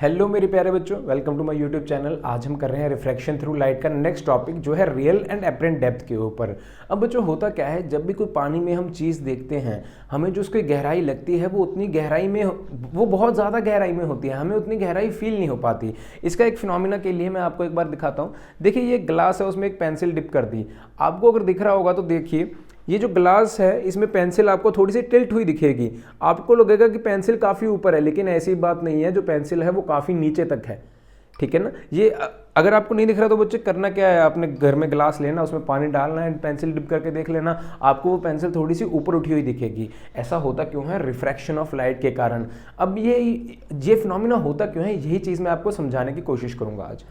Hello मेरे प्यारे बच्चों, welcome to my YouTube channel. आज हम कर रहे हैं रिफ्रैक्शन थ्रू लाइट का नेक्स्ट टॉपिक जो है रियल एंड एपरेंट डेप्थ के ऊपर। अब बच्चों होता क्या है, जब भी कोई पानी में हम चीज़ देखते हैं हमें जो उसकी गहराई लगती है वो उतनी गहराई में वो बहुत ज़्यादा गहराई में होती है, हमें उतनी गहराई फील नहीं हो पाती। इसका एक फिनोमिना के लिए मैं आपको एक बार दिखाता हूँ। देखिए ये ग्लास है, उसमें एक पेंसिल डिप कर दी। आपको अगर दिख रहा होगा तो देखिए ये जो ग्लास है इसमें पेंसिल आपको थोड़ी सी टिल्ट हुई दिखेगी। आपको लगेगा कि पेंसिल काफ़ी ऊपर है, लेकिन ऐसी बात नहीं है। जो पेंसिल है वो काफ़ी नीचे तक है, ठीक है ना। ये अगर आपको नहीं दिख रहा तो बच्चे करना क्या है, आपने घर में ग्लास लेना, उसमें पानी डालना है, पेंसिल डिप करके देख लेना, आपको वो पेंसिल थोड़ी सी ऊपर उठी हुई दिखेगी। ऐसा होता क्यों है? रिफ्रैक्शन ऑफ लाइट के कारण। अब ये फिनोमिना होता क्यों है, यही चीज़ मैं आपको समझाने की कोशिश करूंगा आज।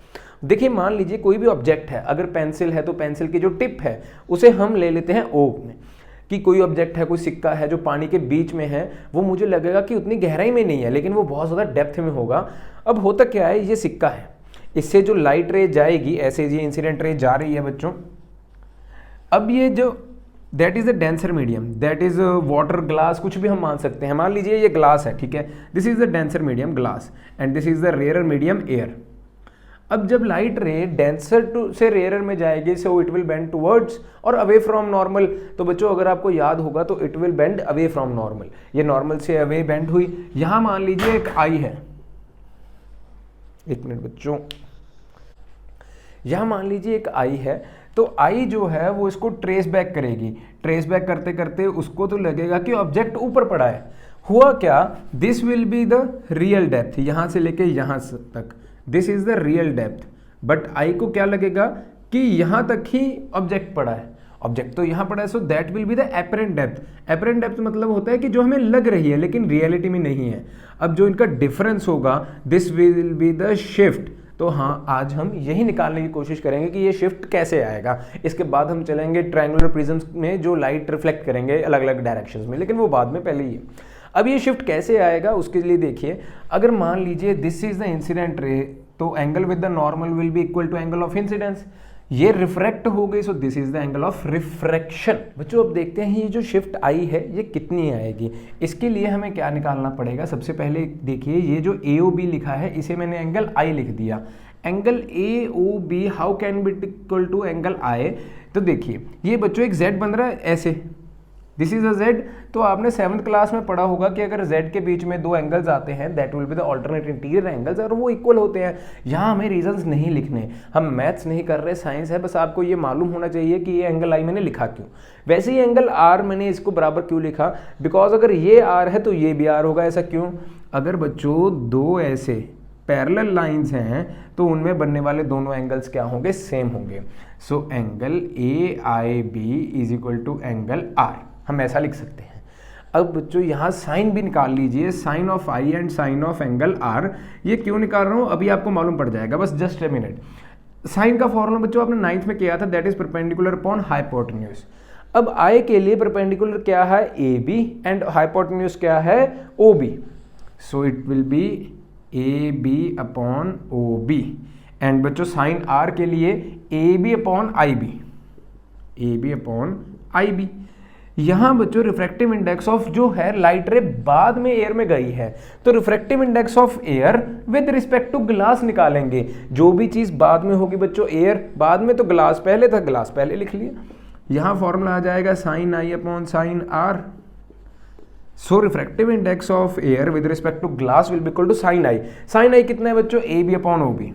देखिए मान लीजिए कोई भी ऑब्जेक्ट है, अगर पेंसिल है तो पेंसिल की जो टिप है उसे हम ले लेते हैं ओ में। कि कोई ऑब्जेक्ट है, कोई सिक्का है जो पानी के बीच में है, वो मुझे लगेगा कि उतनी गहराई में नहीं है, लेकिन वो बहुत ज़्यादा डेप्थ में होगा। अब होता क्या है, ये सिक्का है, इससे जो लाइट रे जाएगी, ऐसे ये इंसिडेंट रे जा रही है बच्चों। अब ये जो that is the denser medium, that is water, glass, कुछ भी हम मान सकते हैं। मान लीजिए ये ग्लास है, ठीक है, this is the denser medium glass and this is the rare medium air. अब जब लाइट रे डेंसर टू से रेयरर में जाएगी, सो इट विल बेंड टुवर्ड्स और अवे फ्रॉम नॉर्मल। तो बच्चों अगर आपको याद होगा तो it will bend away from normal, ये नॉर्मल से अवे बेंड हुई। यहां मान लीजिए एक आई है, एक मिनट बच्चों, यहां मान लीजिए एक आई है, तो आई जो है वो इसको ट्रेस बैक करेगी। ट्रेस बैक करते करते उसको तो लगेगा कि ऑब्जेक्ट ऊपर पड़ा है। हुआ क्या, this will be the real depth, यहां से लेके यहां तक, this is the real depth. But I को क्या लगेगा कि यहां तक ही ऑब्जेक्ट पड़ा है, ऑब्जेक्ट तो यहां पड़ा है, so that will be the apparent depth. Apparent depth मतलब होता है कि जो हमें लग रही है लेकिन रियलिटी में नहीं है। अब जो इनका डिफरेंस होगा, this will be the shift. तो हाँ, आज हम यही निकालने की कोशिश करेंगे कि ये शिफ्ट कैसे आएगा। इसके बाद हम चलेंगे ट्रायंगुलर प्रिज्म्स में जो लाइट रिफ्लेक्ट करेंगे अलग अलग डायरेक्शंस में, लेकिन वो बाद में, पहले ही। अब ये शिफ्ट कैसे आएगा उसके लिए देखिए, अगर मान लीजिए this is the incident ray, तो angle with the normal will be equal to angle of incidence. ये रिफ्रैक्ट हो गई, so this is the angle of refraction. बच्चों अब देखते हैं ये जो शिफ्ट आई है ये कितनी आएगी। इसके लिए हमें क्या निकालना पड़ेगा, सबसे पहले देखिए ये जो ए ओ बी लिखा है इसे मैंने एंगल आई लिख दिया। Angle A O B how can be equal to angle I. तो देखिए ये बच्चों एक जेड बन रहा है ऐसे, दिस इज अ जेड। तो आपने 7th क्लास में पढ़ा होगा कि अगर जेड के बीच में दो एंगल्स आते हैं that will be the alternate interior angles, और वो इक्वल होते हैं। यहाँ हमें रीजंस नहीं लिखने, हम मैथ्स नहीं कर रहे, साइंस है, बस आपको ये मालूम होना चाहिए कि ये एंगल आई मैंने लिखा क्यों। वैसे ही एंगल आर मैंने इसको बराबर क्यों लिखा, बिकॉज अगर ये आर है तो ये भी आर होगा। ऐसा क्यों? अगर बच्चों दो ऐसे पैरेलल लाइंस हैं तो उनमें बनने वाले दोनों एंगल्स क्या होंगे, सेम होंगे। So angle A I B is equal to angle R, हम ऐसा लिख सकते हैं। अब बच्चों यहाँ साइन भी निकाल लीजिए, sine of I and sine of angle R. ये क्यों निकाल रहा हूँ अभी आपको मालूम पड़ जाएगा, बस जस्ट ए मिनट। साइन का फॉर्मूला बच्चों आपने 9th में किया था, that is perpendicular upon hypotenuse. अब आई के लिए परपेंडिकुलर क्या है, ए बी, एंड हाइपोटेन्यूज क्या है, O B. So it will be A B upon O B. And बच्चों साइन आर के लिए A B upon I B, A B upon I B. यहां बच्चों रिफ्रैक्टिव इंडेक्स ऑफ जो है light रे बाद में एयर में गई है, तो refractive index of air with respect to glass निकालेंगे। जो भी चीज बाद में होगी बच्चों, एयर बाद में, तो ग्लास पहले था, ग्लास पहले लिख लिया। यहां फॉर्मूला आ जाएगा sine I upon sine R. So refractive index of air with respect to glass will be equal to sine I. Sine I कितना है बच्चों, A B upon O B,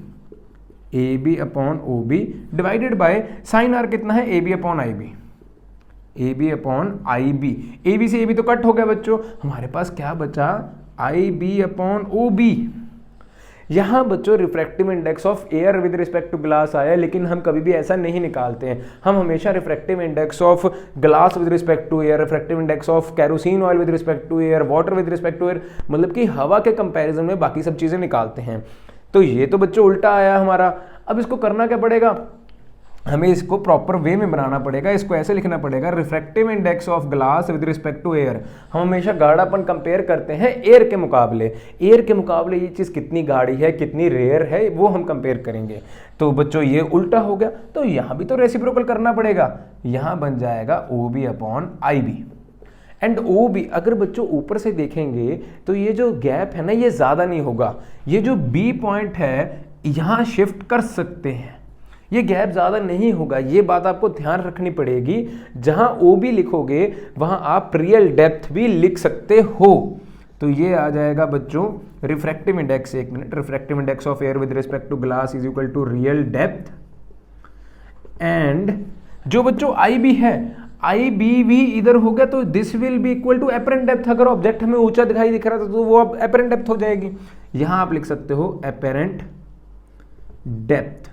A B upon O B divided by sine R कितना है, A B upon I B, A B upon I B. A B से A B तो cut हो गया बच्चों, हमारे पास क्या बचा, I B upon O B. यहां बच्चों refractive index of air with respect to glass आया, लेकिन हम कभी भी ऐसा नहीं निकालते हैं। हम हमेशा refractive index of glass with respect to air, refractive index of kerosene oil with respect to air, water with respect to air, मतलब कि हवा के कंपैरिजन में बाकी सब चीजें निकालते हैं। तो ये तो बच्चों उल्टा आया हमारा। अब इसको करना क्या पड़ेगा, हमें इसको प्रॉपर वे में बनाना पड़ेगा। इसको ऐसे लिखना पड़ेगा, refractive index of glass with respect to air. हम हमेशा गाढ़ापन कंपेयर करते हैं एयर के मुकाबले, एयर के मुकाबले ये चीज़ कितनी गाढ़ी है, कितनी रेयर है, वो हम कंपेयर करेंगे। तो बच्चों ये उल्टा हो गया, तो यहाँ भी तो रेसिप्रोकल करना पड़ेगा। यहाँ बन जाएगा O B upon I B. And O B, अगर बच्चों ऊपर से देखेंगे तो ये जो गैप है ना ये ज़्यादा नहीं होगा, ये जो बी पॉइंट है यहाँ शिफ्ट कर सकते हैं, ये गैप ज़्यादा नहीं होगा, ये बात आपको ध्यान रखनी पड़ेगी। जहाँ ओ बी लिखोगे वहाँ आप रियल डेप्थ भी लिख सकते हो। तो ये आ जाएगा बच्चों रिफ्रैक्टिव इंडेक्स, एक minute, refractive index of air with respect to glass is equal to real depth. And जो बच्चों आई बी है, आई बी भी इधर हो गया तो this will be equal to apparent depth. अगर ऑब्जेक्ट हमें ऊंचा दिखाई दिख रहा था तो वो अब एपरेंट डेप्थ हो जाएगी। यहां आप लिख सकते हो apparent depth,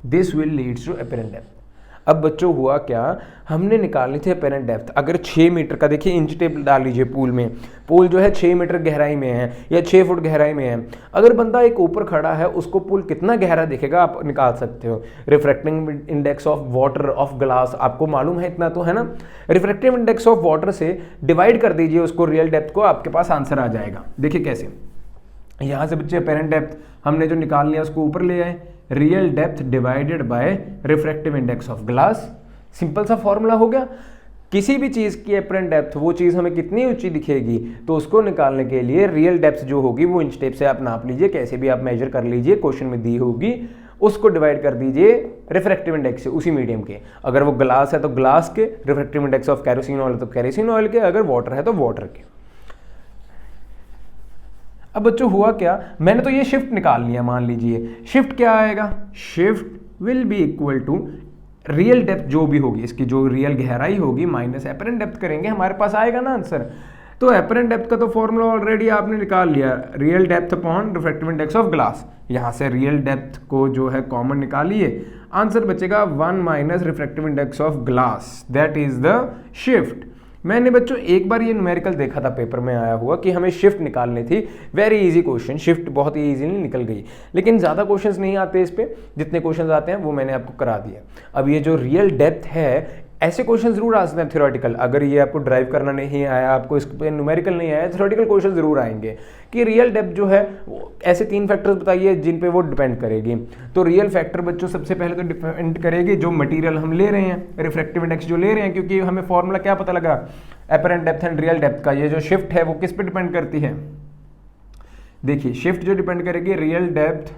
this will leads to apparent depth. अब बच्चों हुआ क्या, हमने निकालनी थी एपरेंट डेप्थ। अगर 6 मीटर का, देखिए इंच टेप डाल लीजिए पूल में, पूल जो है 6 मीटर गहराई में है या 6 फुट गहराई में है। अगर बंदा एक ऊपर खड़ा है उसको पूल कितना गहरा दिखेगा आप निकाल सकते हो। Refractive index of water of glass आपको मालूम है इतना तो है ना, रिफ्रैक्टिव इंडेक्स ऑफ वाटर से डिवाइड कर दीजिए उसको रियल डेप्थ को, आपके पास आंसर आ जाएगा। देखिए कैसे, यहाँ से बच्चे अपेरेंट डेप्थ हमने जो निकाल लिया उसको ऊपर ले आए, real depth divided by refractive index of glass. Simple सा फॉर्मूला हो गया। किसी भी चीज़ की अपेरेंट डेप्थ, वो चीज़ हमें कितनी ऊंची दिखेगी, तो उसको निकालने के लिए रियल डेप्थ जो होगी वो इंच टेप से आप नाप लीजिए, कैसे भी आप मेजर कर लीजिए, क्वेश्चन में दी होगी, उसको डिवाइड कर दीजिए रिफ्रैक्टिव इंडेक्स से, उसी मीडियम के। अगर वो ग्लास है तो ग्लास के, refractive index of kerosene oil है तो कैरोसिन ऑयल के, अगर वाटर है तो वाटर के। अब बच्चों हुआ क्या, मैंने तो ये शिफ्ट निकाल लिया, मान लीजिए शिफ्ट क्या आएगा, shift will be equal to real depth जो भी होगी, इसकी जो रियल गहराई होगी माइनस एपरेंट डेप्थ करेंगे, हमारे पास आएगा ना आंसर। तो एपरेंट डेप्थ का तो फॉर्मूला ऑलरेडी आपने निकाल लिया, real depth upon refractive index of glass. यहाँ से रियल डेप्थ को जो है कॉमन निकालिए, आंसर बचेगा 1 minus refractive index of glass, that is the shift. मैंने बच्चों एक बार ये न्यूमेरिकल देखा था पेपर में आया हुआ कि हमें शिफ्ट निकालनी थी, वेरी इजी क्वेश्चन, शिफ्ट बहुत ही इजीली निकल गई, लेकिन ज़्यादा क्वेश्चंस नहीं आते इस पे, जितने क्वेश्चंस आते हैं वो मैंने आपको करा दिया। अब ये जो रियल डेप्थ है, ऐसे क्वेश्चन जरूर आ सकते हैं थ्योरेटिकल, अगर ये आपको ड्राइव करना नहीं आया, आपको इस पे न्यूमेरिकल नहीं आया, थ्योरेटिकल क्वेश्चन जरूर आएंगे कि रियल डेप्थ जो है ऐसे 3 फैक्टर्स बताइए जिन पे वो डिपेंड करेगी। तो रियल फैक्टर बच्चों सबसे पहले तो डिपेंड करेगी जो मटेरियल हम ले रहे हैं, रिफ्रैक्टिव इंडेक्स जो ले रहे हैं, क्योंकि हमें फॉर्मूला क्या पता लगा, apparent depth and real depth का। ये जो शिफ्ट है वो किस पे डिपेंड करती है, देखिए शिफ्ट जो डिपेंड करेगी real depth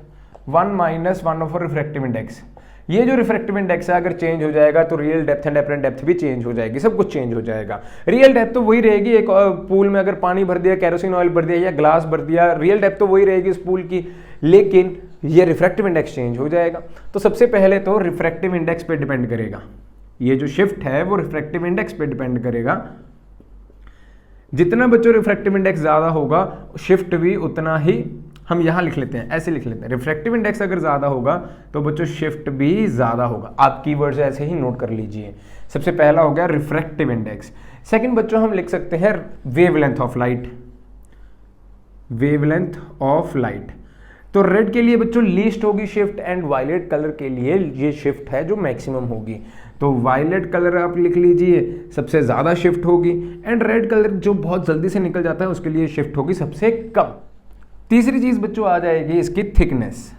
1 minus 1 of refractive index. ये जो रिफ्रैक्टिव इंडेक्स है अगर चेंज हो जाएगा तो real depth and apparent depth भी चेंज हो जाएगी, सब कुछ चेंज हो जाएगा। रियल डेप्थ तो वही रहेगी, एक पूल में अगर पानी भर दिया, कैरोसिन ऑयल भर दिया या ग्लास भर दिया, रियल डेप्थ तो वही रहेगी उस पूल की, लेकिन ये रिफ्रैक्टिव इंडेक्स चेंज हो जाएगा। तो सबसे पहले तो रिफ्रैक्टिव इंडेक्स पे डिपेंड करेगा, ये जो शिफ्ट है वो रिफ्रैक्टिव इंडेक्स पे डिपेंड करेगा। जितना बच्चों रिफ्रैक्टिव इंडेक्स ज्यादा होगा शिफ्ट भी उतना ही, हम यहां लिख लेते हैं, ऐसे लिख लेते हैं, रिफ्रैक्टिव इंडेक्स अगर ज्यादा होगा तो बच्चों शिफ्ट भी ज्यादा होगा। आप कीवर्ड्स ऐसे ही नोट कर लीजिए। सबसे पहला हो गया रिफ्रैक्टिव इंडेक्स। सेकंड बच्चों हम लिख सकते हैं wavelength of light, wavelength of light. तो रेड के लिए बच्चों लीस्ट होगी शिफ्ट, एंड वायलेट कलर के लिए ये शिफ्ट है जो मैक्सिमम होगी। तो वायलेट कलर आप लिख लीजिए सबसे ज्यादा शिफ्ट होगी, एंड रेड कलर जो बहुत जल्दी से निकल जाता है उसके लिए शिफ्ट होगी सबसे कम। तीसरी चीज बच्चों आ जाएगी इसकी थिकनेस।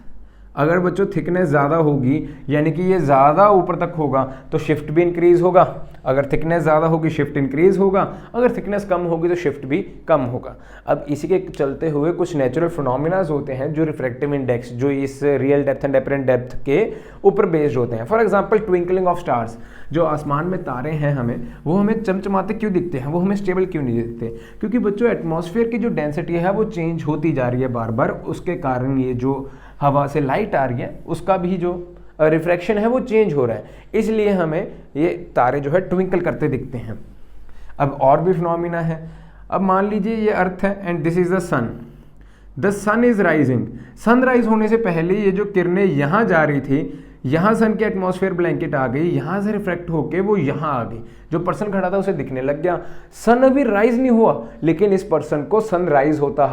अगर बच्चों थिकनेस ज़्यादा होगी यानी कि ये ज़्यादा ऊपर तक होगा तो शिफ्ट भी इंक्रीज होगा, अगर थिकनेस ज़्यादा होगी शिफ्ट इंक्रीज होगा, अगर थिकनेस कम होगी तो शिफ्ट भी कम होगा। अब इसी के चलते हुए कुछ नेचुरल फिनोमिनाज होते हैं जो रिफ्रैक्टिव इंडेक्स, जो इस real depth and apparent depth के ऊपर बेस्ड होते हैं। For example twinkling of stars, जो आसमान में तारे हैं हमें, वो हमें चमचमाते क्यों दिखते हैं, वो हमें स्टेबल क्यों नहीं दिखते? क्योंकि बच्चों एटमॉस्फेयर की जो डेंसिटी है वो चेंज होती जा रही है बार बार, उसके कारण ये जो हवा से लाइट आ रही है उसका भी जो रिफ्रैक्शन है वो चेंज हो रहा है, इसलिए हमें ये तारे जो है ट्विंकल करते दिखते हैं। अब और भी फिनोमिना है। अब मान लीजिए ये अर्थ है and this is the sun is rising. Sunrise होने से पहले ये जो किरणें यहाँ जा रही थी, यहाँ सन की एटमॉस्फेयर ब्लैंकेट आ गई, यहाँ से रिफ्रैक्ट होके वो यहाँ आ गई, जो पर्सन खड़ा था उसे दिखने लग गया। सन अभी राइज नहीं हुआ लेकिन इस पर्सन को सन राइज होता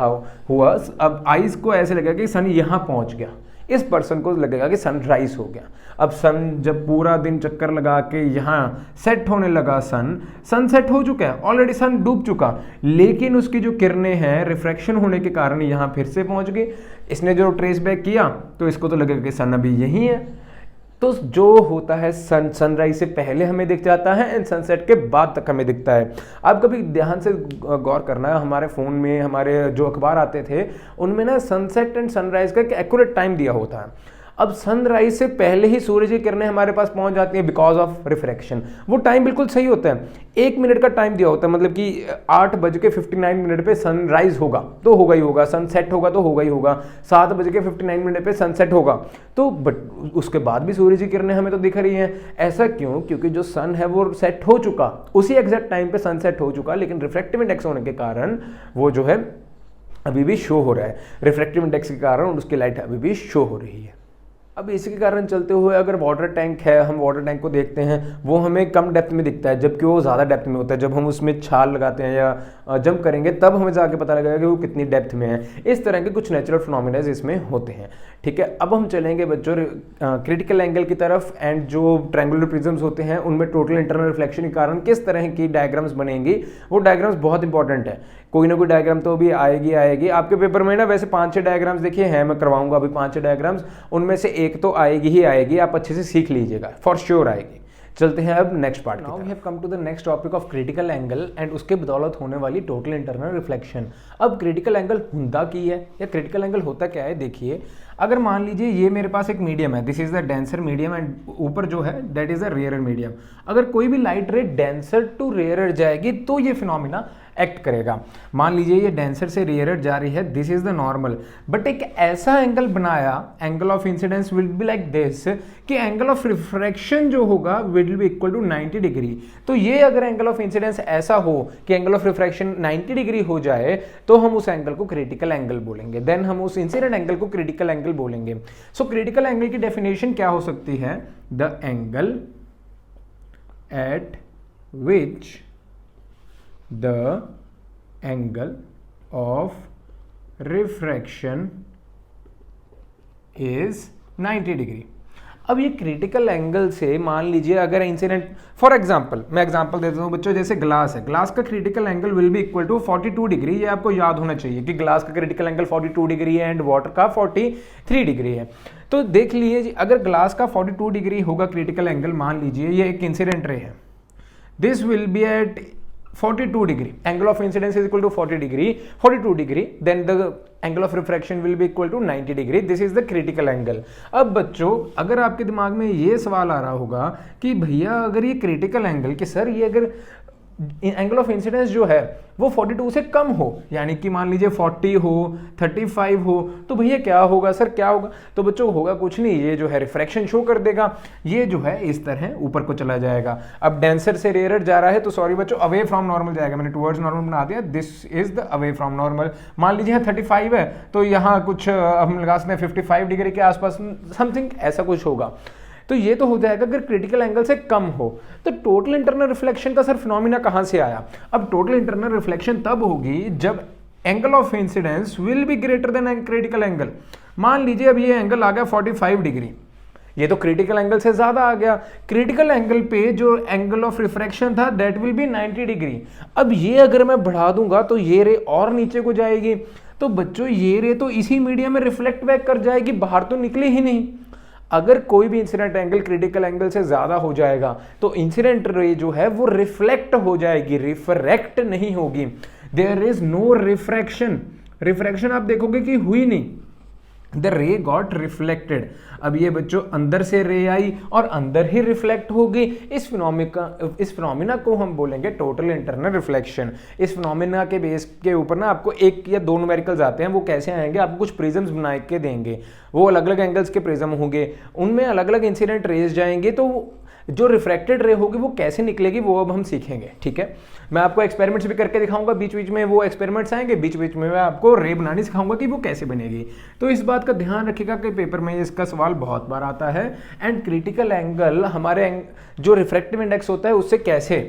हुआ, अब आइज को ऐसे लगेगा कि सन यहाँ पहुँच गया, इस पर्सन को लगेगा कि सन राइज हो गया। अब सन जब पूरा दिन चक्कर लगा के यहाँ सेट होने लगा, सन सेट हो चुका है ऑलरेडी, सन डूब चुका, लेकिन उसकी जो किरणें हैं रिफ्रैक्शन होने के कारण यहाँ फिर से पहुँच गई। इसने जो ट्रेस बैक किया तो इसको तो लगेगा कि सन अभी यहीं है, तो जो होता है सनराइज से पहले हमें दिख जाता है एंड सनसेट के बाद तक हमें दिखता है। आप कभी ध्यान से गौर करना, हमारे फ़ोन में हमारे जो अखबार आते थे उनमें ना सनसेट एंड सनराइज का एक एक्यूरेट टाइम दिया होता है। अब सनराइज से पहले ही सूरज की किरणें हमारे पास पहुंच जाती हैं बिकॉज ऑफ रिफ्रैक्शन। वो टाइम बिल्कुल सही होता है, 1 मिनट का टाइम दिया होता है, मतलब कि 8:59 पे सनराइज होगा तो होगा ही होगा, सनसेट होगा तो होगा ही होगा, 7:59 पे सनसेट होगा। तो बट उसके बाद भी सूरज की किरणें हमें तो दिख रही हैं। ऐसा क्यों? क्योंकि जो सन है वो सेट हो चुका, उसी एग्जैक्ट टाइम पे सनसेट हो चुका, लेकिन रिफ्रैक्टिव इंडेक्स होने के कारण वो जो है अभी भी शो हो रहा है। रिफ्रैक्टिव इंडेक्स के कारण उसकी लाइट अभी भी शो हो रही है। अब इसी के कारण चलते हुए अगर वाटर टैंक है, हम वाटर टैंक को देखते हैं, वो हमें कम डेप्थ में दिखता है जबकि वो ज़्यादा डेप्थ में होता है। जब हम उसमें छाल लगाते हैं या जंप करेंगे तब हमें जाके पता लगेगा कि वो कितनी डेप्थ में है। इस तरह के कुछ नेचुरल फिनोमेना इसमें होते हैं। ठीक है, अब हम चलेंगे बच्चों क्रिटिकल एंगल की तरफ। एंड जो ट्रायंगुलर प्रिज्म्स होते हैं उनमें टोटल इंटरनल रिफ्लेक्शन के कारण किस तरह की डायग्राम्स बनेंगी, वो डायग्राम्स बहुत इंपॉर्टेंट है। कोई ना कोई डायग्राम तो अभी आएगी आपके पेपर में ना। वैसे 5-6 डायग्राम्स देखिए हैं, मैं करवाऊंगा अभी 5-6 डायग्राम्स, उनमें से एक तो आएगी ही आएगी, आप अच्छे से सीख लीजिएगा, फॉर श्योर आएगी। चलते हैं अब next part. Now we have come to the next topic of critical angle and उसके बदौलत होने वाली टोटल इंटरनल रिफ्लेक्शन। अब क्रिटिकल एंगल हुंदा की है या क्रिटिकल एंगल होता क्या है, देखिए। अगर मान लीजिए ये मेरे पास एक मीडियम है, this is the denser medium and ऊपर जो है that is the rarer medium. अगर कोई भी लाइट रे डेंसर टू रेयरर जाएगी तो ये फिनोमिना एक्ट करेगा। मान लीजिए ये डेंसर से रेयरर जा रही है, this is the normal, but एक ऐसा एंगल बनाया, angle of incidence will be like this, कि एंगल ऑफ रिफ्रैक्शन जो होगा will be equal to 90 degree. तो ये अगर एंगल ऑफ इंसिडेंस ऐसा हो कि एंगल ऑफ रिफ्रैक्शन 90 डिग्री हो जाए तो हम उस एंगल को क्रिटिकल एंगल बोलेंगे, देन हम उस इंसिडेंट एंगल को क्रिटिकल एंगल बोलेंगे। सो क्रिटिकल एंगल की डेफिनेशन क्या हो सकती है? The angle at which the angle of refraction is 90 degree. अब ये क्रिटिकल एंगल से मान लीजिए अगर इंसिडेंट, फॉर एग्जांपल मैं एग्जांपल देता हूँ बच्चों, जैसे ग्लास है, ग्लास का critical angle will be equal to 42 degree. ये आपको याद होना चाहिए कि ग्लास का क्रिटिकल एंगल 42 डिग्री है एंड वाटर का 43 डिग्री है। तो देख लीजिए अगर ग्लास का 42 डिग्री होगा क्रिटिकल एंगल, मान लीजिए ये एक इंसिडेंट रे है, this will be at 42 degree, angle of incidence is equal to 42 degree, then the angle of refraction will be equal to 90 degree, this is the critical angle। अब बच्चों अगर आपके दिमाग में ये सवाल आ रहा होगा कि भैया अगर ये क्रिटिकल एंगल, कि सर ये अगर एंगल ऑफ इंसिडेंस जो है वो 42 से कम हो, यानी कि मान लीजिए 40 हो, 35 हो, तो भैया क्या होगा सर, क्या होगा? तो बच्चों होगा कुछ नहीं, ये जो है रिफ्रैक्शन शो कर देगा, ये जो है इस तरह ऊपर को चला जाएगा। अब डेंसर से रेयरर जा रहा है तो सॉरी बच्चों अवे फ्रॉम नॉर्मल जाएगा, मैंने टुवर्ड्स नॉर्मल बना दिया, this is the away from normal. मान लीजिए 35 है तो यहाँ कुछ हम लगा सकते हैं 55 डिग्री के आसपास समथिंग ऐसा कुछ होगा। तो ये तो हो जाएगा अगर क्रिटिकल एंगल से कम हो। तो टोटल इंटरनल रिफ्लेक्शन का सर फिनोमिना कहां से आया? अब टोटल इंटरनल रिफ्लेक्शन तब होगी जब angle of incidence will be greater than critical angle. मान लीजिए अब ये एंगल आ गया 45 डिग्री, ये तो क्रिटिकल एंगल से ज्यादा आ गया। क्रिटिकल एंगल पे जो एंगल ऑफ रिफ्रैक्शन था दैट विल बी 90 डिग्री। अब ये अगर मैं बढ़ा दूंगा तो ये रे और नीचे को जाएगी, तो बच्चों ये रे तो इसी मीडियम में रिफ्लेक्ट बैक कर जाएगी, बाहर तो निकले ही नहीं। अगर कोई भी इंसिडेंट एंगल क्रिटिकल एंगल से ज्यादा हो जाएगा तो इंसिडेंट रे जो है वो रिफ्लेक्ट हो जाएगी, रिफ्रैक्ट नहीं होगी। There is no refraction, refraction आप देखोगे कि हुई नहीं, द रे गॉट रिफ्लेक्टेड। अब ये बच्चों अंदर से रे आई और अंदर ही रिफ्लेक्ट होगी। इस फिनोमिना को हम बोलेंगे टोटल इंटरनल रिफ्लेक्शन। इस फिनोमिना के बेस के ऊपर ना आपको 1 या 2 न्यूमेरिकल्स आते हैं, वो कैसे आएंगे, आपको कुछ प्रिज्म्स बना के देंगे, वो अलग अलग एंगल्स के प्रिज्म होंगे, उनमें अलग अलग इंसिडेंट रेज जाएंगे, तो जो रिफ्रैक्टेड रे होगी वो कैसे निकलेगी वो अब हम सीखेंगे। ठीक है, मैं आपको एक्सपेरिमेंट्स भी करके दिखाऊंगा, बीच बीच में वो एक्सपेरिमेंट्स आएंगे, बीच बीच में मैं आपको रे बनानी सिखाऊंगा कि वो कैसे बनेगी। तो इस बात का ध्यान रखिएगा कि पेपर में इसका सवाल बहुत बार आता है। एंड क्रिटिकल एंगल हमारे जो रिफ्रैक्टिव इंडेक्स होता है उससे कैसे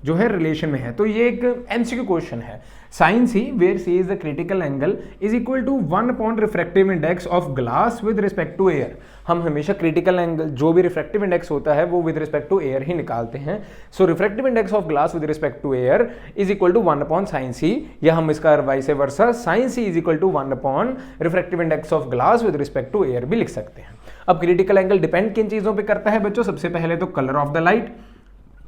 जो है रिलेशन में है। तो ये एक एमसीक्यू क्वेश्चन है। Sine C where C is the critical angle is equal to 1 upon refractive index of glass with respect to air. हम हमेशा क्रिटिकल एंगल जो भी रिफ्रैक्टिव इंडेक्स होता है वो विद रिस्पेक्ट टू एयर ही निकालते हैं। So refractive index of glass with respect to air is equal to 1 upon sine C, या हम इसका vice versa sine C is equal to 1 upon refractive index of glass with respect to air भी लिख सकते हैं। अब critical angle depend किन चीजों पे करता है बच्चों? सबसे पहले तो कलर ऑफ द लाइट।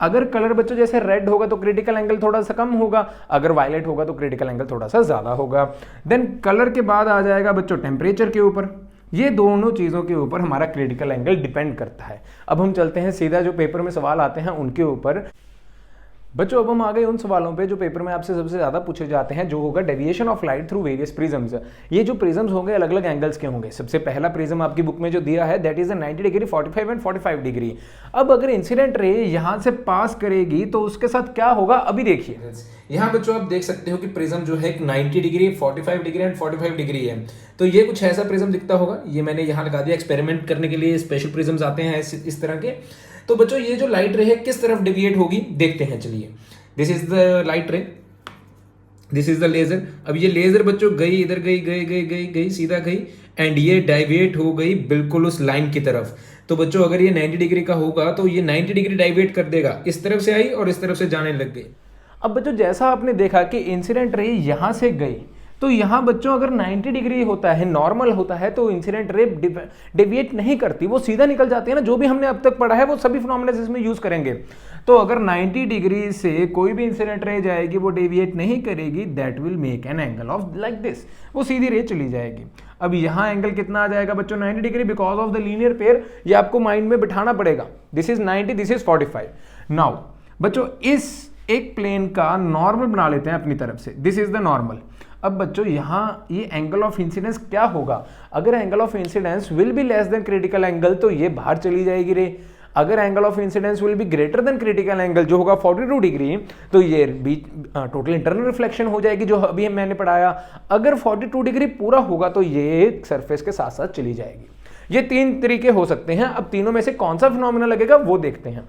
अगर कलर बच्चों जैसे रेड होगा तो क्रिटिकल एंगल थोड़ा सा कम होगा, अगर वायलेट होगा तो क्रिटिकल एंगल थोड़ा सा ज्यादा होगा। देन कलर के बाद आ जाएगा बच्चों टेम्परेचर के ऊपर। ये दोनों चीजों के ऊपर हमारा क्रिटिकल एंगल डिपेंड करता है। अब हम चलते हैं सीधा जो पेपर में सवाल आते हैं उनके ऊपर। बच्चों अब हम आ गए उन सवालों पे जो पेपर में आपसे सबसे ज्यादा पूछे जाते हैं, जो होगा deviation of light through various prisms. ये जो प्रिज्म्स होंगे अलग अलग एंगल्स के होंगे। सबसे पहला प्रिज्म आपकी बुक में जो दिया है that is 90 degree, 45 and 45 degree. अब अगर इंसिडेंट रे यहां से पास करेगी तो उसके साथ क्या होगा अभी देखिए। यहाँ बच्चों आप देख सकते हो कि प्रिज्म जो है 90 डिग्री, 45 डिग्री एंड 45 डिग्री है। तो ये कुछ ऐसा प्रिज्म दिखता होगा। ये मैंने यहाँ लगा दिया एक्सपेरिमेंट करने के लिए, स्पेशल प्रिज्म्स आते हैं इस तरह के। तो बच्चों ये जो लाइट रे है किस तरफ डिविएट होगी देखते हैं। चलिए, this is the light ray, this is the laser. अब ये लेजर बच्चों गई इधर, गई सीधा गई एंड ये डाइवेट हो गई बिल्कुल उस लाइन की तरफ। तो बच्चों अगर ये 90 डिग्री का होगा तो ये 90 डिग्री डाइवेट कर देगा, इस तरफ से आई और इस तरफ से जाने लग गई। अब बच्चों जैसा आपने देखा कि इंसिडेंट रे यहां से गई, तो यहां बच्चों अगर 90 डिग्री होता है, नॉर्मल होता है, तो इंसिडेंट रे डेविएट नहीं करती, वो सीधा निकल जाती है ना। जो भी हमने अब तक पढ़ा है वो सभी फिनोमेना इसमें यूज करेंगे। तो अगर 90 डिग्री से कोई भी इंसिडेंट रे जाएगी वो डेविएट नहीं करेगी, that will make an angle of like this, वो सीधी रे चली जाएगी। अब यहां एंगल कितना आ जाएगा बच्चों? 90 degree because of the linear pair. ये आपको माइंड में बिठाना पड़ेगा। This is 90, this is 45। Now बच्चों इस एक प्लेन का नॉर्मल बना लेते हैं अपनी तरफ से। This is the normal. अब बच्चों यहां ये एंगल ऑफ इंसिडेंस क्या होगा? अगर angle of incidence will be less than critical angle तो ये बाहर चली जाएगी रे। अगर angle of incidence will be greater than critical angle जो होगा 42 डिग्री, तो ये टोटल इंटरनल रिफ्लेक्शन हो जाएगी जो अभी मैंने पढ़ाया। अगर 42 डिग्री पूरा होगा तो ये सरफेस के साथ साथ चली जाएगी। ये तीन तरीके हो सकते हैं। अब तीनों में से कौन सा फिनोमेना लगेगा वो देखते हैं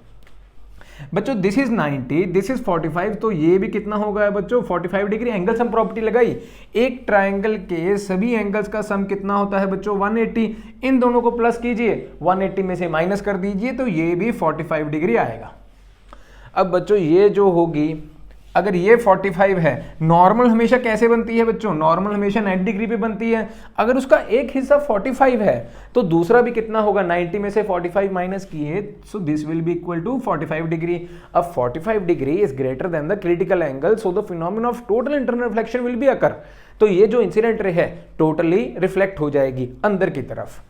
बच्चों। दिस इज 90, दिस इज 45, तो ये भी कितना होगा बच्चों? 45 डिग्री। एंगल सम प्रॉपर्टी लगाई। एक ट्रायंगल के सभी एंगल्स का सम कितना होता है बच्चों? 180। इन दोनों को प्लस कीजिए, 180 में से माइनस कर दीजिए, तो ये भी 45 डिग्री आएगा। अब बच्चों ये जो होगी, अगर ये 45 है, नॉर्मल हमेशा कैसे बनती है बच्चों? नॉर्मल हमेशा 90 डिग्री पे बनती है। अगर उसका एक हिस्सा 45 है तो दूसरा भी कितना होगा? 90 में से 45 माइनस किए, so this will be equal to 45 degree. अब 45 degree is greater than the critical angle, so the phenomena of total internal reflection will be occur. तो ये जो इंसिडेंट रे है टोटली रिफ्लेक्ट हो जाएगी अंदर की तरफ।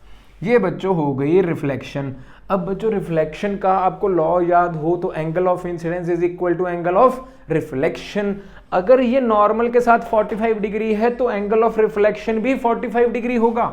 ये बच्चों हो गई रिफ्लेक्शन। अब बच्चों रिफ्लेक्शन का आपको लॉ याद हो तो angle of incidence is equal to angle of reflection. अगर ये नॉर्मल के साथ 45 डिग्री है तो एंगल ऑफ रिफ्लेक्शन भी 45 डिग्री होगा।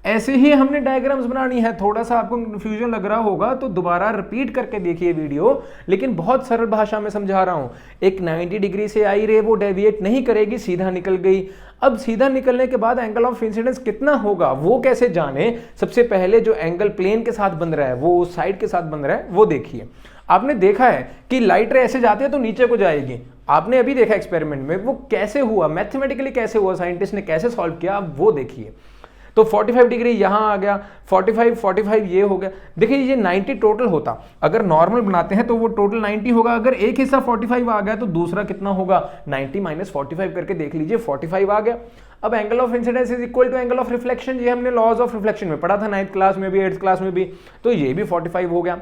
ऐसे ही हमने डायग्राम्स बनानी है। थोड़ा सा आपको कंफ्यूजन लग रहा होगा तो दोबारा रिपीट करके देखिए वीडियो, लेकिन बहुत सरल भाषा में समझा रहा हूं। एक 90 डिग्री से आई रे वो डेविएट नहीं करेगी, सीधा निकल गई। अब सीधा निकलने के बाद एंगल ऑफ इंसिडेंस कितना होगा वो कैसे जाने? सबसे पहले जो एंगल प्लेन के साथ बन रहा है वो साइड के साथ बन रहा है वो देखिए। आपने देखा है कि लाइट रे ऐसे जाती है तो नीचे को जाएगी। आपने अभी देखा एक्सपेरिमेंट में वो कैसे हुआ, मैथमेटिकली कैसे हुआ, साइंटिस्ट ने कैसे सॉल्व किया, आप वो देखिए। तो 45 डिग्री यहां आ गया, 45 ये हो गया। देखिए ये 90 टोटल होता, अगर नॉर्मल बनाते हैं तो वो टोटल 90 होगा। अगर एक हिस्सा 45 आ गया तो दूसरा कितना होगा? 90 माइनस 45 करके देख लीजिए, 45 आ गया। अब angle of incidence is equal to angle of reflection, ये हमने लॉज ऑफ रिफ्लेक्शन में पढ़ा था 9th क्लास में भी, 8th क्लास में भी, तो ये भी 45 हो गया।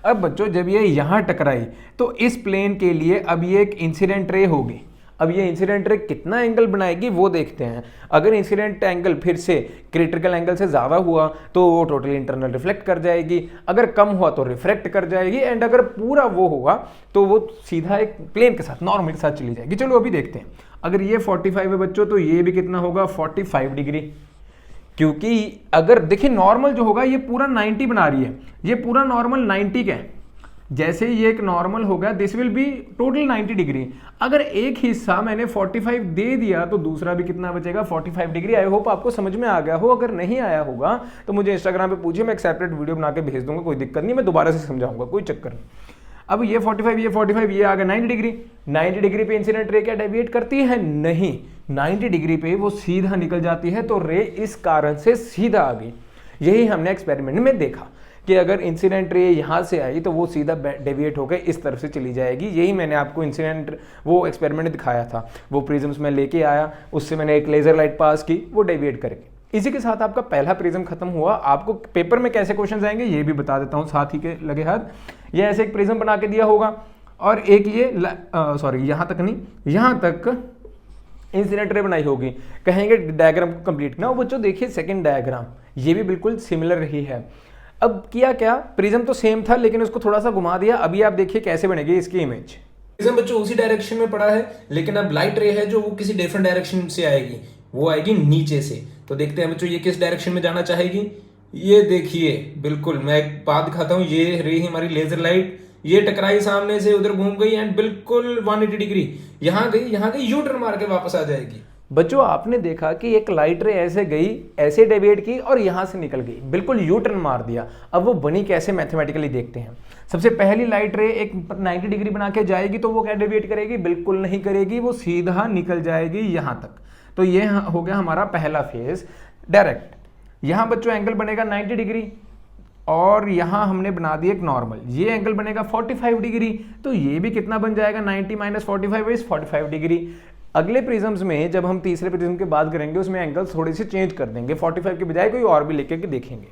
अब बच्चों जब ये यहां टकराई तो इस प्लेन के लिए अब ये एक इंसिडेंट रे होगी। अब ये इंसिडेंट रे कितना एंगल बनाएगी वो देखते हैं। अगर इंसिडेंट एंगल फिर से क्रिटिकल एंगल से ज्यादा हुआ तो वो टोटली इंटरनल रिफ्लेक्ट कर जाएगी, अगर कम हुआ तो रिफ्रेक्ट कर जाएगी, एंड अगर पूरा वो होगा तो वो सीधा एक प्लेन के साथ, नॉर्मल के साथ चली जाएगी। चलो अभी देखते हैं। अगर ये 45 है बच्चों तो ये भी कितना होगा? 45 डिग्री। क्योंकि अगर देखिए नॉर्मल जो होगा ये पूरा 90 बना रही है, ये पूरा नॉर्मल 90 का है। जैसे ये एक नॉर्मल होगा, this will B total 90 degree. अगर एक हिस्सा मैंने 45 दे दिया तो दूसरा भी कितना बचेगा? 45 डिग्री। आई होप आपको समझ में आ गया हो। अगर नहीं आया होगा तो मुझे इंस्टाग्राम पे पूछिए, मैं एक सेपरेट वीडियो बना के भेज दूंगा, कोई दिक्कत नहीं, मैं दोबारा से समझाऊंगा, कोई चक्कर नहीं। अब ये 45 ये आ गया 90 डिग्री। 90 डिग्री पे इंसिडेंट रे क्या डेविएट करती है? नहीं, 90 डिग्री पे वो सीधा निकल जाती है, तो रे इस कारण से सीधा आ गई। यही हमने एक्सपेरिमेंट में देखा कि अगर इंसिडेंट रे यहाँ से आई तो वो सीधा डेविएट होकर इस तरफ से चली जाएगी। यही मैंने आपको इंसिडेंट वो एक्सपेरिमेंट दिखाया था, वो प्रिज्म्स में लेके आया, उससे मैंने एक लेजर लाइट पास की, वो डेविएट करके। इसी के साथ आपका पहला प्रिज्म खत्म हुआ। आपको पेपर में कैसे क्वेश्चंस आएंगे ये भी बता देता हूँ साथ ही के लगे हाथ। ये ऐसे एक प्रिज्म बना के दिया होगा और एक ये सॉरी यहाँ तक नहीं, यहाँ तक इंसिडेंट रे बनाई होगी, कहेंगे डायग्राम को कंप्लीट करना। बच्चों देखिए सेकंड डायग्राम ये भी बिल्कुल सिमिलर रही है। अब किया क्या, प्रिज्म तो सेम था लेकिन उसको थोड़ा सा घुमा दिया। अभी आप देखिए कैसे बनेगी इसकी इमेज। प्रिज्म बच्चों उसी डायरेक्शन में पड़ा है, लेकिन अब लाइट रे है जो वो किसी डिफरेंट डायरेक्शन से आएगी, वो आएगी नीचे से। तो देखते हैं बच्चों ये किस डायरेक्शन में जाना चाहेगी। ये देखिए बिल्कुल, मैं एक बात दिखाता हूँ, ये रही हमारी लेजर लाइट, ये टकराई सामने से, उधर घूम गई एंड बिल्कुल 180 डिग्री यहाँ गई, यू टर्न मार के वापस आ जाएगी। बच्चों आपने देखा कि एक लाइट रे ऐसे गई, ऐसे डेविएट की और यहां से निकल गई, बिल्कुल यू टर्न मार दिया। अब वो बनी कैसे मैथमेटिकली देखते हैं। सबसे पहली लाइट रे एक 90 डिग्री बना के जाएगी तो वो क्या डेविएट करेगी? बिल्कुल नहीं करेगी, वो सीधा निकल जाएगी यहां तक। तो ये हो गया हमारा पहला फेज डायरेक्ट। यहां बच्चों एंगल बनेगा 90 डिग्री और यहां हमने बना दिया एक नॉर्मल, ये एंगल बनेगा 45 डिग्री। तो ये भी कितना बन जाएगा? 90 माइनस 45 इज 45 डिग्री। अगले प्रिज्म्स में जब हम तीसरे प्रिज्म की बात करेंगे उसमें एंगल्स थोड़ी सी चेंज कर देंगे, 45 के बजाय कोई और भी लेके के देखेंगे।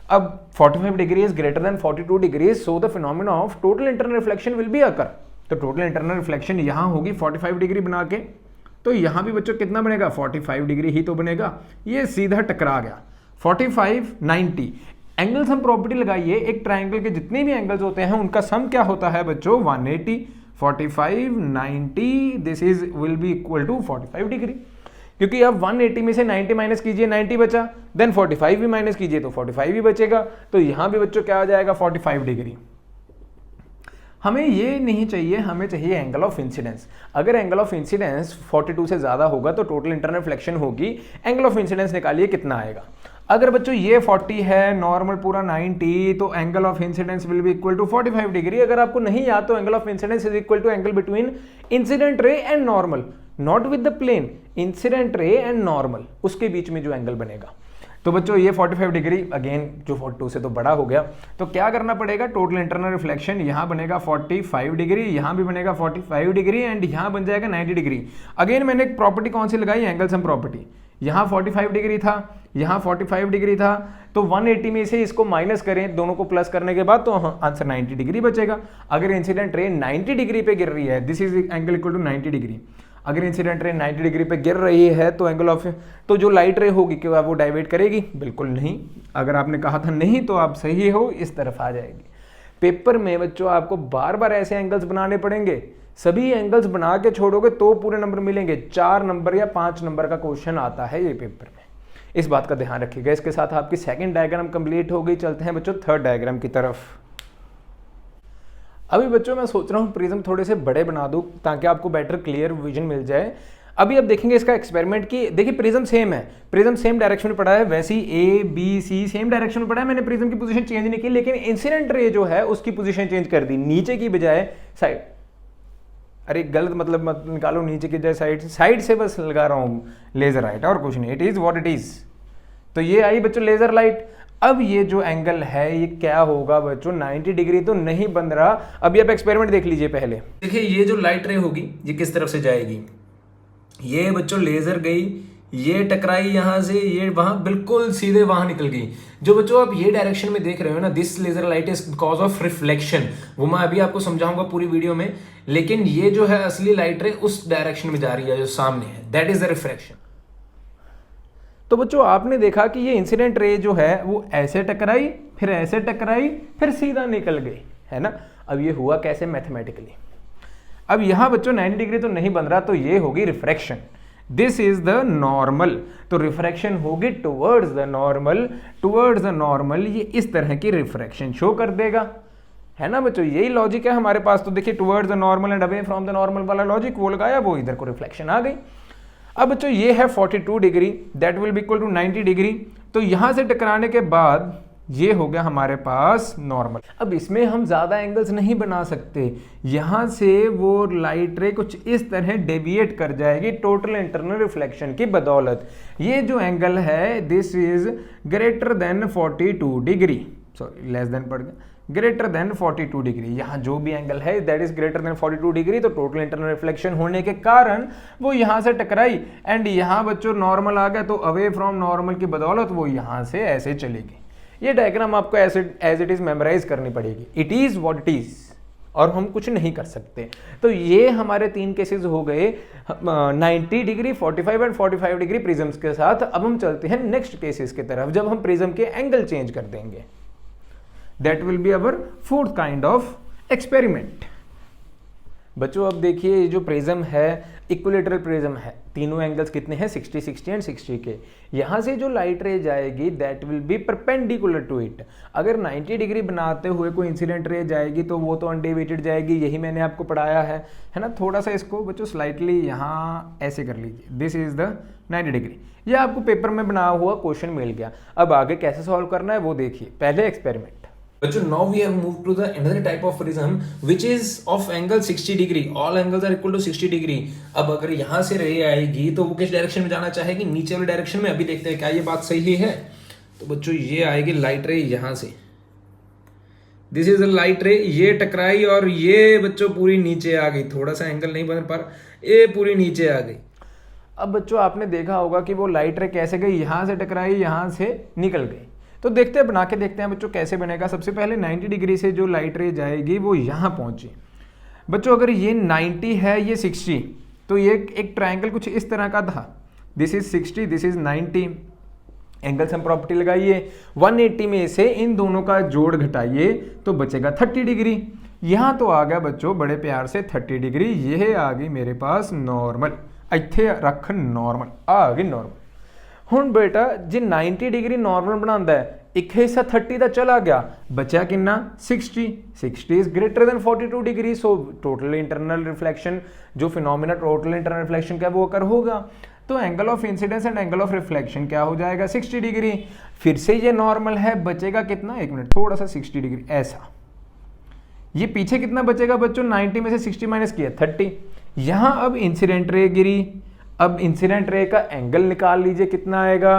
अब 45 degree is greater than 42 degree, so the phenomena of total internal reflection will be occur. तो टोटल इंटरनल रिफ्लेक्शन यहां होगी 45 डिग्री बना के, तो यहां भी बच्चों कितना बनेगा? 45 डिग्री ही तो बनेगा। ये सीधा टकरा गया 45 90। एंगल्स हम प्रॉपर्टी लगाइए, एक ट्राइंगल के जितने भी एंगल्स होते हैं उनका सम क्या होता है बच्चों? 180। 45 90 this is will be equal to 45 degree, क्योंकि अब 180 में से 90 माइनस कीजिए 90 बचा, देन 45 भी माइनस कीजिए तो 45 भी बचेगा। तो यहां भी बच्चों क्या आ जाएगा? 45 डिग्री। हमें ये नहीं चाहिए, हमें चाहिए एंगल ऑफ इंसिडेंस। अगर एंगल ऑफ इंसिडेंस 42 से ज्यादा होगा तो टोटल इंटरनल रिफ्लेक्शन होगी। एंगल ऑफ इंसिडेंस निकालिए कितना आएगा। अगर बच्चों ये 40 है, नॉर्मल पूरा 90, तो angle of incidence will be equal to 45 degree. अगर आपको नहीं याद तो angle of incidence is equal to angle between incident ray and normal, not with the plane, incident ray and normal, उसके बीच में जो एंगल बनेगा। तो बच्चों ये 45 डिग्री अगेन जो 42 से तो बड़ा हो गया, तो क्या करना पड़ेगा? टोटल इंटरनल रिफ्लेक्शन यहाँ बनेगा 45 डिग्री, यहाँ भी बनेगा 45 डिग्री एंड यहाँ बन जाएगा 90 डिग्री। अगेन मैंने एक प्रॉपर्टी कौन सी लगाई? Angle sum property. यहाँ 45 डिग्री था, यहाँ 45 डिग्री था, तो 180 में से इसको माइनस करें, दोनों को प्लस करने के बाद तो आंसर 90 डिग्री बचेगा। अगर इंसिडेंट रे 90 डिग्री पे गिर रही है, this is angle equal to 90 degree. अगर इंसिडेंट रे 90 डिग्री पे गिर रही है तो एंगल ऑफ, तो जो लाइट रे होगी क्या वो डाइवर्ट करेगी? बिल्कुल नहीं। अगर आपने कहा था नहीं तो आप सही हो, इस तरफ आ जाएगी। पेपर में बच्चों आपको बार बार ऐसे एंगल्स बनाने पड़ेंगे, सभी एंगल्स बना के छोड़ोगे तो पूरे नंबर मिलेंगे। 4 नंबर या 5 नंबर का क्वेश्चन आता है ये पेपर में, इस बात का ध्यान रखिएगा। इसके साथ आपकी सेकंड डायग्राम कंप्लीट हो गई। चलते हैं बच्चों थर्ड डायग्राम की तरफ। अभी बच्चों मैं सोच रहा हूँ प्रिज्म थोड़े से बड़े बना दूं ताकि आपको बेटर क्लियर विजन मिल जाए। अभी अब देखेंगे इसका एक्सपेरिमेंट की। देखिए प्रिज्म सेम है, प्रिज्म सेम डायरेक्शन में पड़ा है, वैसे ही A B C same direction में पड़ा है। मैंने प्रिज्म की पोजीशन चेंज नहीं की, लेकिन इंसिडेंट रे जो है उसकी पोजीशन चेंज कर दी, नीचे की बजाय साइड। अरे गलत मतलब मत निकालो, नीचे की बजाय साइड से बस लगा रहा हूँ लेजर लाइट, और कुछ नहीं। It is what it is. तो ये आई बच्चों लेजर लाइट। अब ये जो एंगल है ये क्या होगा बच्चों? 90 डिग्री तो नहीं बन रहा। अभी आप एक्सपेरिमेंट देख लीजिए पहले। देखिए ये जो लाइट रे होगी ये किस तरफ से जाएगी? ये बच्चों लेजर गई, ये टकराई यहां से, ये वहां बिल्कुल सीधे वहां निकल गई। जो बच्चों आप ये डायरेक्शन में देख रहे हो ना, this laser light is because of reflection, वो मैं अभी आपको समझाऊंगा पूरी वीडियो में। लेकिन ये जो है असली लाइट रे उस डायरेक्शन में जा रही है जो सामने है, दैट इज द रिफ्रैक्शन। तो बच्चों आपने देखा कि ये इंसिडेंट रे जो है वो ऐसे टकराई, फिर ऐसे टकराई, फिर सीधा निकल गई, है ना। अब ये हुआ कैसे मैथमेटिकली? अब यहां बच्चों 90 डिग्री तो नहीं बन रहा, तो ये होगी refraction. This is the normal, तो रिफ्रैक्शन होगी towards the normal. Towards the normal ये इस तरह की रिफ्रैक्शन शो कर देगा, है ना बच्चों। यही लॉजिक है हमारे पास। तो देखिए towards the normal and away from the normal वाला लॉजिक वो लगाया, वो इधर को रिफ्लेक्शन आ गई। अब बच्चों ये है 42 degree, that will be equal to 90 degree. तो यहां से टकराने के बाद ये हो गया हमारे पास नॉर्मल। अब इसमें हम ज़्यादा एंगल्स नहीं बना सकते, यहाँ से वो लाइट रे कुछ इस तरह डेविएट कर जाएगी टोटल इंटरनल रिफ्लेक्शन की बदौलत। ये जो एंगल है this is greater than 42 degree, sorry less than पड़ गया, ग्रेटर देन 42 डिग्री। यहाँ जो भी एंगल है that is greater than 42 degree, तो टोटल इंटरनल रिफ्लेक्शन होने के कारण वो यहाँ से टकराई एंड यहाँ बच्चों नॉर्मल आ गया, तो अवे फ्रॉम नॉर्मल की बदौलत वो यहाँ से ऐसे चलेगी। ये डायग्राम आपको ऐसे एज इट इज मेमोराइज करनी पड़ेगी, it is what it is, और हम कुछ नहीं कर सकते। तो ये हमारे 3 केसेस हो गए 90 डिग्री, 45 एंड 45 डिग्री प्रिज्म्स के साथ। अब हम चलते हैं नेक्स्ट केसेस की तरफ, जब हम प्रिज्म के एंगल चेंज कर देंगे। That will be our fourth kind of experiment. बच्चों अब देखिए ये जो प्रिज्म है इक्विलेटरल प्रिज्म है, तीनों एंगल्स कितने हैं 60, 60 एंड 60 के। यहाँ से जो लाइट रे जाएगी that will be perpendicular to it. अगर 90 डिग्री बनाते हुए कोई इंसिडेंट रे जाएगी तो वो तो अनडेविएटेड जाएगी, यही मैंने आपको पढ़ाया है ना। थोड़ा सा इसको बच्चों स्लाइटली यहाँ ऐसे कर लीजिए, दिस इज द 90 डिग्री। ये आपको पेपर में बना हुआ क्वेश्चन मिल गया। अब आगे कैसे सॉल्व करना है वो देखिए। पहले experiment. But now we have moved to the another type of prism which is of angle 60 degree. All angles are equal to 60 degree. अब अगर यहाँ से रे आएगी तो वो किस डायरेक्शन में जाना चाहेगी, नीचे वाले डायरेक्शन में। अभी देखते हैं क्या ये बात सही है। तो बच्चों ये आएगी लाइट रे यहाँ से, दिस इज द लाइट रे, ये टकराई और ये बच्चों पूरी नीचे आ गई। थोड़ा सा एंगल नहीं बन पा रहा, ये पूरी नीचे आ गई। अब बच्चों आपने देखा होगा कि वो लाइट रे कैसे गई, यहाँ से टकराई, यहाँ से निकल गई। तो देखते हैं, बना के देखते हैं बच्चों कैसे बनेगा। सबसे पहले 90 डिग्री से जो लाइट रे जाएगी वो यहाँ पहुँची। बच्चों अगर ये 90 है, ये 60, तो ये एक ट्रायंगल कुछ इस तरह का था, this is 60, this is 90। Angle sum property लगाइए, 180 में से इन दोनों का जोड़ घटाइए तो बचेगा 30 डिग्री। यहाँ तो आ गया बच्चों बड़े प्यार से 30 डिग्री, यह आ गई मेरे पास नॉर्मल। इत्थे रख नॉर्मल, आ गई नॉर्मल। ਹੁਣ बेटा जे 90 डिग्री नॉर्मल बनाता है, एक हिस्सा 30 का चला गया, बचा कितना 60। 60 is greater than 42 degree, so total internal reflection जो फिनोमिना टोटल इंटरनल रिफ्लेक्शन का वो अकर होगा। तो angle of incidence and angle of reflection क्या हो जाएगा 60 डिग्री। फिर से ये नॉर्मल है, बचेगा कितना, एक मिनट, थोड़ा सा 60 डिग्री ऐसा। ये पीछे कितना बचेगा बच्चों, 90 में से 60 माइनस किया 30। यहाँ अब इंसिडेंट रे गिरी, अब इंसिडेंट रे का एंगल निकाल लीजिए कितना आएगा,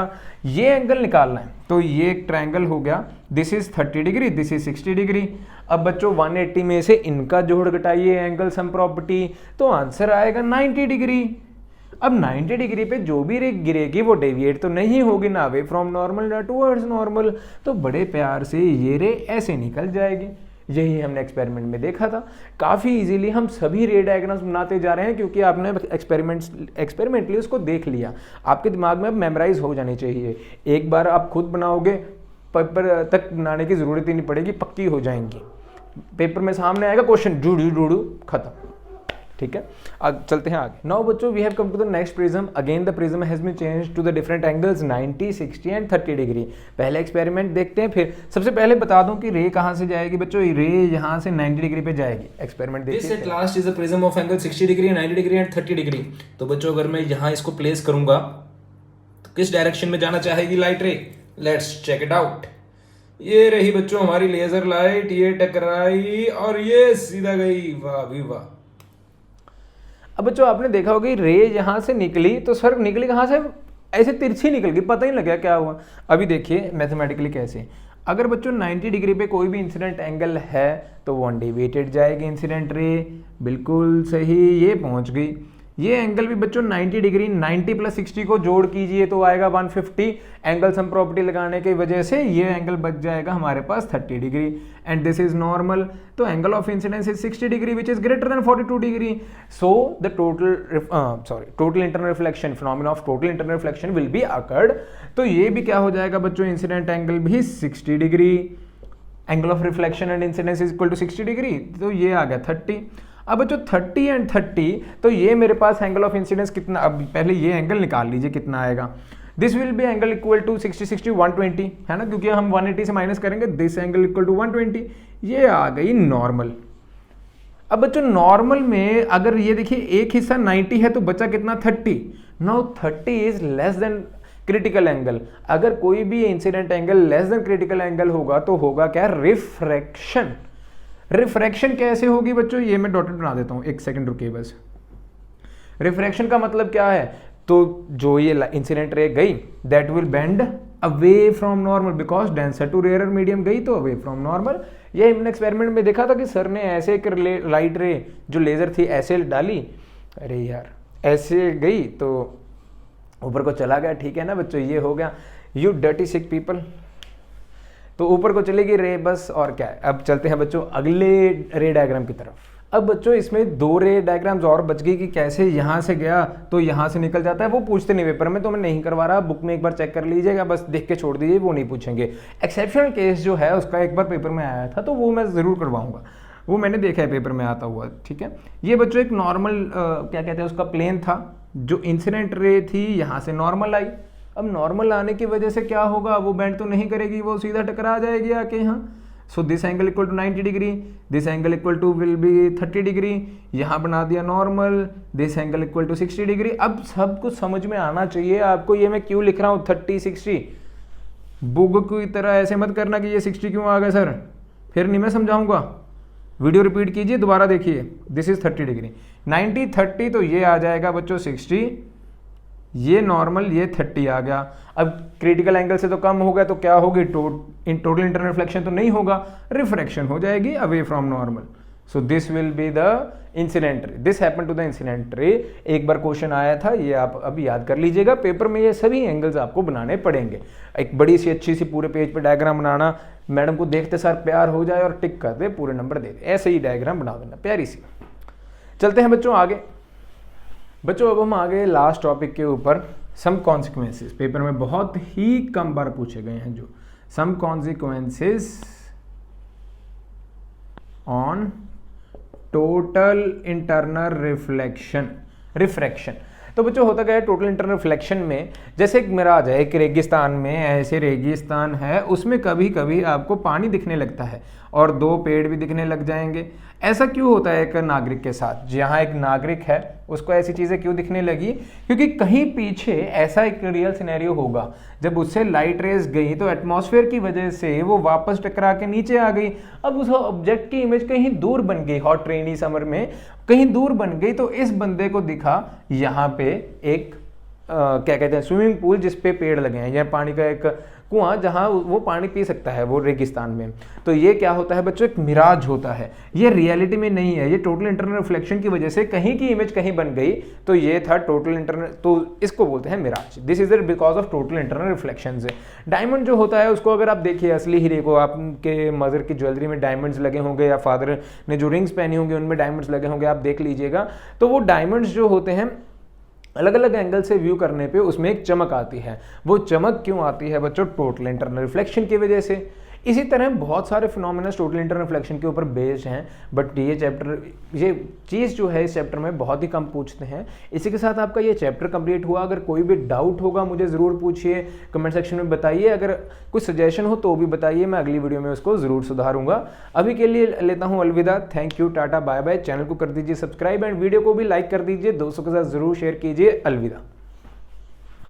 ये एंगल निकालना है। तो ये एक ट्रायंगल हो गया, this is 30 degree, this is 60 degree. अब बच्चों 180 में से इनका जोड़ घटाइए एंगल सम प्रॉपर्टी, तो आंसर आएगा 90 डिग्री। अब 90 डिग्री पे जो भी रे गिरेगी वो डेविएट तो नहीं होगी, ना अवे फ्रॉम नॉर्मल ना टुवर्ड्स नॉर्मल, तो बड़े प्यार से ये रे ऐसे निकल जाएगी। यही हमने एक्सपेरिमेंट में देखा था। काफ़ी इजीली हम सभी रे डायग्राम्स बनाते जा रहे हैं क्योंकि आपने एक्सपेरिमेंटली उसको देख लिया, आपके दिमाग में अब मेमोराइज हो जानी चाहिए। एक बार आप खुद बनाओगे, पेपर तक बनाने की ज़रूरत ही नहीं पड़ेगी, पक्की हो जाएंगी। पेपर में सामने आएगा क्वेश्चन, डूडू डूडू खत्म। ठीक है, अब चलते हैं आगे। नाउ बच्चों we have come to the next prism. Again the prism has been changed to the different angles 90, 60 and 30 degree. पहले एक्सपेरिमेंट देखते हैं, फिर सबसे पहले बता दूं कि रे कहां से जाएगी बच्चों, रे यहां से 90 डिग्री पे जाएगी। एक्सपेरिमेंट देखते हैं। This at last is a prism of angle 60 degree, 90 degree and 30 degree. तो बच्चों अगर मैं यहां इसको प्लेस करूंगा तो किस डायरेक्शन में जाना चाहेगी लाइट रे, लेट्स चेक इट आउट। ये रही बच्चों हमारी लेजर लाइट, ये टकराई और ये सीधा गई, वाह भी वाह। अब बच्चों आपने देखा होगा रे यहाँ से निकली, तो सर निकली कहाँ से, ऐसे तिरछी निकल गई, पता ही नहीं लगा क्या हुआ। अभी देखिए मैथमेटिकली कैसे, अगर बच्चों 90 डिग्री पे कोई भी इंसिडेंट एंगल है तो वो अनडेविएटेड जाएगी इंसिडेंट रे, बिल्कुल सही, ये पहुँच गई। ये एंगल भी बच्चों 90 डिग्री, 90 प्लस 60 को जोड़ कीजिए तो आएगा 150। एंगल सम प्रॉपर्टी लगाने की वजह से ये एंगल बच जाएगा हमारे पास 30 degree and this is normal. तो angle of incidence is 60 degree which is greater than 42 degree. So the total internal reflection, phenomena of total internal reflection will be occurred. तो ये भी क्या हो जाएगा बच्चों, इंसिडेंट एंगल भी 60 degree, angle of reflection and incidence is equal to 60 degree, तो ये आ गया 30। अब बच्चों 30 एंड 30, तो ये मेरे पास एंगल ऑफ इंसिडेंस कितना, अब पहले ये एंगल निकाल लीजिए कितना आएगा। This will be angle equal to 60 60 120 है ना, क्योंकि हम 180 से माइनस करेंगे, दिस एंगल इक्वल टू 120, ये आ गई नॉर्मल। अब बच्चों नॉर्मल में अगर ये देखिए एक हिस्सा 90 है तो बचा कितना 30। Now 30 is less than critical angle, अगर कोई भी incident angle less than critical angle होगा तो होगा क्या, रिफ्रैक्शन। रिफ्रैक्शन कैसे होगी बच्चों, ये मैं डॉटेड बना देता हूं, एक सेकंड रुकिए बस। रिफ्रैक्शन का मतलब क्या है, तो जो ये इंसिडेंट रे गई that will bend away from normal because denser to rare medium गई तो अवे फ्रॉम नॉर्मल। ये हमने एक्सपेरिमेंट में देखा था कि सर ने ऐसे एक लाइट रे जो लेजर थी ऐसे डाली, अरे यार ऐसे गई तो ऊपर को चला गया, ठीक है ना बच्चों, ये हो गया। यू डर्टी सिक पीपल, तो ऊपर को चलेगी रे बस, और क्या है। अब चलते हैं बच्चों अगले रे डायग्राम की तरफ। अब बच्चों इसमें दो रे डायग्राम्स और बच गई कि कैसे यहाँ से गया तो यहाँ से निकल जाता है, वो पूछते नहीं पेपर में, तो मैं नहीं करवा रहा, बुक में एक बार चेक कर लीजिएगा, बस देख के छोड़ दीजिए, वो नहीं पूछेंगे। एक्सेप्शनल केस जो है उसका एक बार पेपर में आया था तो वो मैं ज़रूर करवाऊंगा, वो मैंने देखा है पेपर में आता हुआ, ठीक है। ये बच्चों एक नॉर्मल क्या कहते हैं उसका प्लेन था, जो इंसिडेंट रे थी यहाँ से नॉर्मल आई। अब नॉर्मल आने की वजह से क्या होगा, वो बेंड तो नहीं करेगी, वो सीधा टकरा जाएगी आके यहाँ। So this angle equal to 90 degree, this angle equal to will be 30 degree, यहाँ बना दिया normal, this angle equal to 60 degree. अब सब कुछ समझ में आना चाहिए आपको, ये मैं क्यों लिख रहा हूँ 30 60, बुक की तरह ऐसे मत करना कि ये 60 क्यों आ गया सर, फिर नहीं मैं समझाऊंगा, वीडियो रिपीट कीजिए, दोबारा देखिए। दिस इज 30 डिग्री, 90 30 तो ये आ जाएगा बच्चों 60, ये नॉर्मल, ये 30 आ गया। अब क्रिटिकल एंगल से तो कम हो गया तो क्या होगी, टोटल इंटरनल रिफ्लेक्शन तो नहीं होगा, रिफ्रैक्शन हो जाएगी away from normal. So this will be the incident ray, this happen to the incident ray. एक बार क्वेश्चन आया था, ये आप अभी याद कर लीजिएगा, पेपर में ये सभी एंगल्स आपको बनाने पड़ेंगे। एक बड़ी सी अच्छी सी पूरे पेज पे डायग्राम बनाना, मैडम को देखते सार प्यार हो जाए और टिक कर दे, पूरे नंबर दे दे, ऐसे ही डायग्राम बना देना प्यारी सी। चलते हैं बच्चों आगे। बच्चों अब हम आगे लास्ट टॉपिक के ऊपर, सम कॉन्सिक्वेंसेस, पेपर में बहुत ही कम बार पूछे गए हैं जो some consequences on total internal refraction. तो बच्चों होता क्या है टोटल इंटरनल रिफ्लेक्शन में, जैसे एक मिराज है, एक रेगिस्तान में, ऐसे रेगिस्तान है, उसमें कभी कभी आपको पानी दिखने लगता है और दो पेड़ भी दिखने लग जाएंगे। ऐसा क्यों होता है एक नागरिक के साथ, जहाँ एक नागरिक है उसको ऐसी चीज़ें क्यों दिखने लगी, क्योंकि कहीं पीछे ऐसा एक रियल सिनेरियो होगा, जब उससे लाइट रेज गई तो एटमॉस्फेयर की वजह से वो वापस टकरा के नीचे आ गई। अब उस ऑब्जेक्ट की इमेज कहीं दूर बन गई, हॉट रेनी समर में कहीं दूर बन गई, तो इस बंदे को दिखा यहाँ पे एक क्या कहते हैं स्विमिंग पूल जिस पे पेड़ लगे हैं, या पानी का एक कुआं जहां वो पानी पी सकता है वो रेगिस्तान में। तो ये क्या होता है बच्चों, एक मिराज होता है, ये रियलिटी में नहीं है, ये टोटल इंटरनल रिफ्लेक्शन की वजह से कहीं की इमेज कहीं बन गई, तो ये था टोटल इंटरनल, तो इसको बोलते हैं mirage. This is because of total internal reflection से। डायमंड जो होता है उसको अगर आप देखिए असली हीरे को, आपके मदर की ज्वेलरी में डायमंड्स लगे होंगे या फादर ने जो रिंग्स पहनी होंगी उनमें डायमंड्स लगे होंगे, आप देख लीजिएगा, तो वो डायमंड्स जो होते हैं अलग अलग एंगल से व्यू करने पे उसमें एक चमक आती है। वो चमक क्यों आती है बच्चों, टोटल इंटरनल रिफ्लेक्शन की वजह से। इसी तरह बहुत सारे फिनोमेना टोटल इंटरनल रिफ्लेक्शन के ऊपर बेस्ड हैं, बट ये चीज़ जो है इस चैप्टर में बहुत ही कम पूछते हैं। इसी के साथ आपका ये चैप्टर कंप्लीट हुआ। अगर कोई भी डाउट होगा मुझे ज़रूर पूछिए, कमेंट सेक्शन में बताइए, अगर कुछ सजेशन हो तो भी बताइए, मैं अगली वीडियो में उसको ज़रूर सुधारूंगा। अभी के लिए लेता हूँ अलविदा, thank you, tata bye bye. Channel को कर दीजिए सब्सक्राइब एंड वीडियो को भी लाइक कर दीजिए, दोस्तों के साथ ज़रूर शेयर कीजिए। अलविदा।